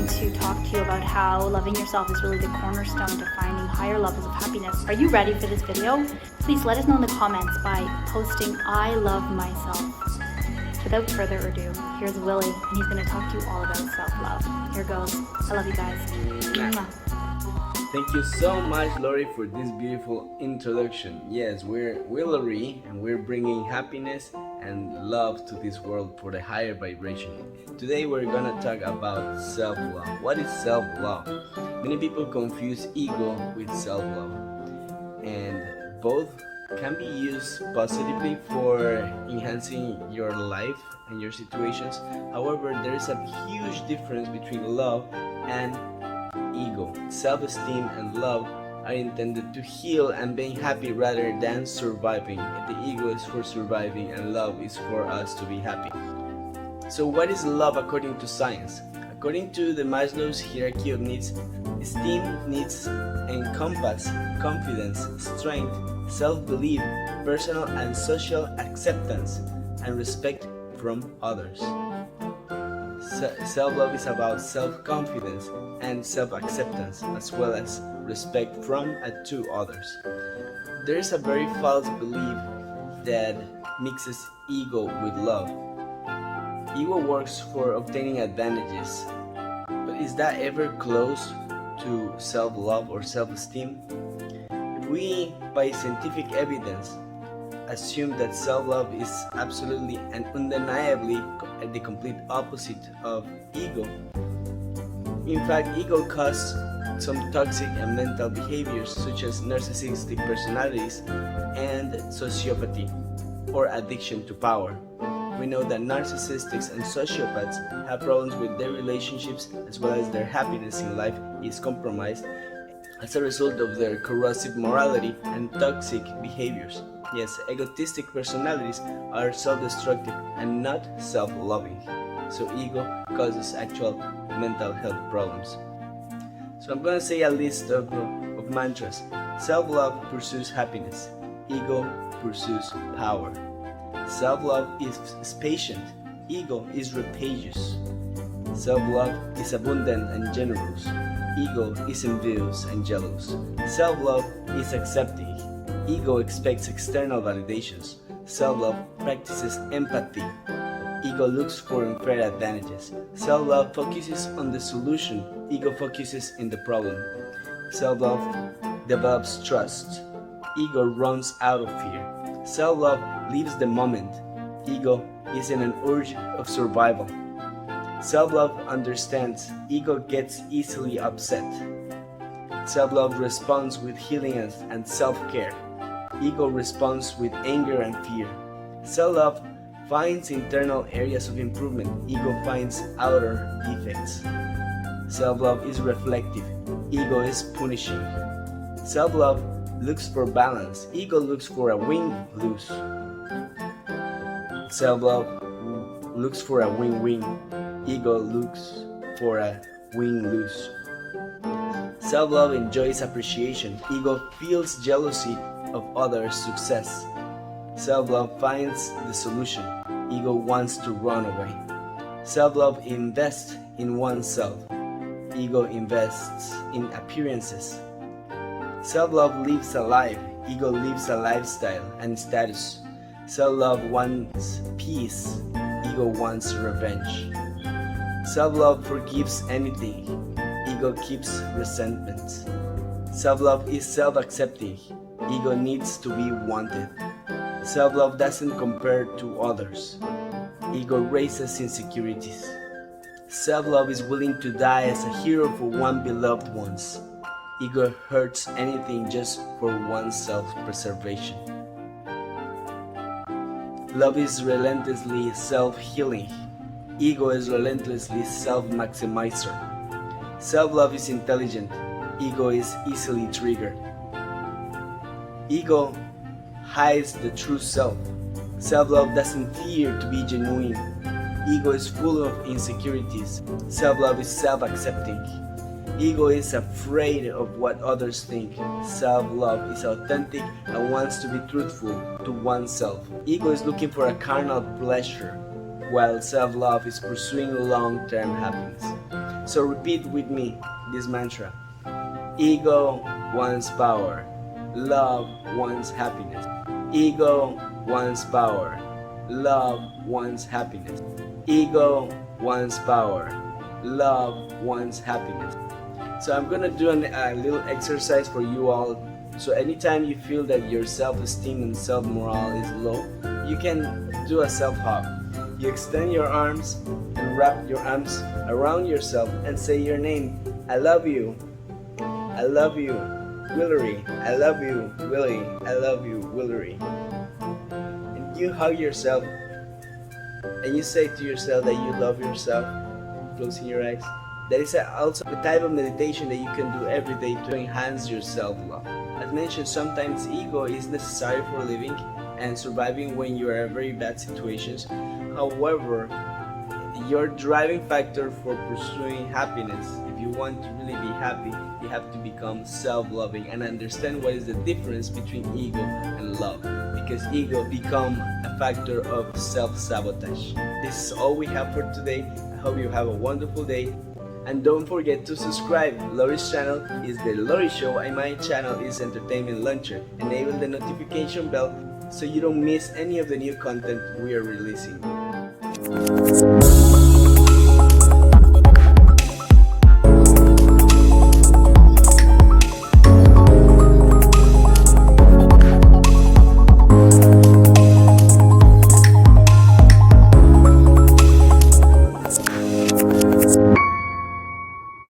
to talk to you about how loving yourself is really the cornerstone to finding higher levels of happiness. Are you ready for this video? Please let us know in the comments by posting "I love myself." Without further ado, here's Willie, and he's going to talk to you all about self-love. Here goes. I love you guys. Mwah. Thank you so much, Lori, for this beautiful introduction. Yes, we're Willery, and we're bringing happiness and love to this world for the higher vibration. Today we're gonna talk about self-love. What is self-love? Many people confuse ego with self-love, and both can be used positively for enhancing your life and your situations. However, there is a huge difference between love and ego. Self-esteem and love are intended to heal and being happy rather than surviving. The ego is for surviving and love is for us to be happy. So what is love according to science? According to the Maslow's hierarchy of needs, esteem needs encompass confidence, strength, self-belief, personal and social acceptance, and respect from others. Self-love is about self-confidence and self-acceptance, as well as respect from and to others. There is a very false belief that mixes ego with love. Ego works for obtaining advantages, but is that ever close to self-love or self-esteem? If we, by scientific evidence, assume that self-love is absolutely and undeniably the complete opposite of ego. In fact, ego causes some toxic and mental behaviors such as narcissistic personalities and sociopathy or addiction to power. We know that narcissists and sociopaths have problems with their relationships as well as their happiness in life is compromised as a result of their corrosive morality and toxic behaviors. Yes, egotistic personalities are self-destructive and not self-loving. So ego causes actual mental health problems. So I'm going to say a list of mantras. Self-love pursues happiness. Ego pursues power. Self-love is patient. Ego is rapacious. Self-love is abundant and generous. Ego is envious and jealous. Self-love is accepting. Ego expects external validations. Self-love practices empathy. Ego looks for unfair advantages. Self-love focuses on the solution. Ego focuses in the problem. Self-love develops trust. Ego runs out of fear. Self-love lives the moment. Ego is in an urge of survival. Self-love understands. Ego gets easily upset. Self-love responds with healing and self-care. Ego responds with anger and fear. Self-love finds internal areas of improvement. Ego finds outer defects. Self-love is reflective. Ego is punishing. Self-love looks for balance. Ego looks for a win-lose. Self-love looks for a win-win. Ego looks for a win-lose. Self-love enjoys appreciation. Ego feels jealousy of others' success. Self-love finds the solution. Ego wants to run away. Self-love invests in oneself. Ego invests in appearances. Self-love lives a life. Ego lives a lifestyle and status. Self-love wants peace. Ego wants revenge. Self-love forgives anything. Ego keeps resentment. Self-love is self-accepting. Ego needs to be wanted. Self-love doesn't compare to others. Ego raises insecurities. Self-love is willing to die as a hero for one beloved ones. Ego hurts anything just for one's self-preservation. Love is relentlessly self-healing. Ego is relentlessly self-maximizer. Self-love is intelligent. Ego is easily triggered. Ego hides the true self. Self-love doesn't fear to be genuine. Ego is full of insecurities. Self-love is self-accepting. Ego is afraid of what others think. Self-love is authentic and wants to be truthful to oneself. Ego is looking for a carnal pleasure, while self-love is pursuing long-term happiness. So repeat with me this mantra. Ego wants power. Love wants happiness. Ego wants power. Love wants happiness. Ego wants power. Love wants happiness. So I'm gonna do a little exercise for you all. So anytime you feel that your self-esteem and self-morale is low, you can do a self-hug. You extend your arms and wrap your arms around yourself and say your name. I love you. I love you, Willery. I love you, Willie. I love you, Willery. And you hug yourself and you say to yourself that you love yourself, closing your eyes. That is also the type of meditation that you can do every day to enhance your self-love. As mentioned, sometimes ego is necessary for living and surviving when you are in very bad situations. However, your driving factor for pursuing happiness, if you want to really be happy, you have to become self-loving and understand what is the difference between ego and love, because ego become a factor of self-sabotage. This is all we have for today. I hope you have a wonderful day, and don't forget to subscribe. Lori's channel is The Lori Show and my channel is Entertainment Launcher. Enable the notification bell so you don't miss any of the new content we are releasing.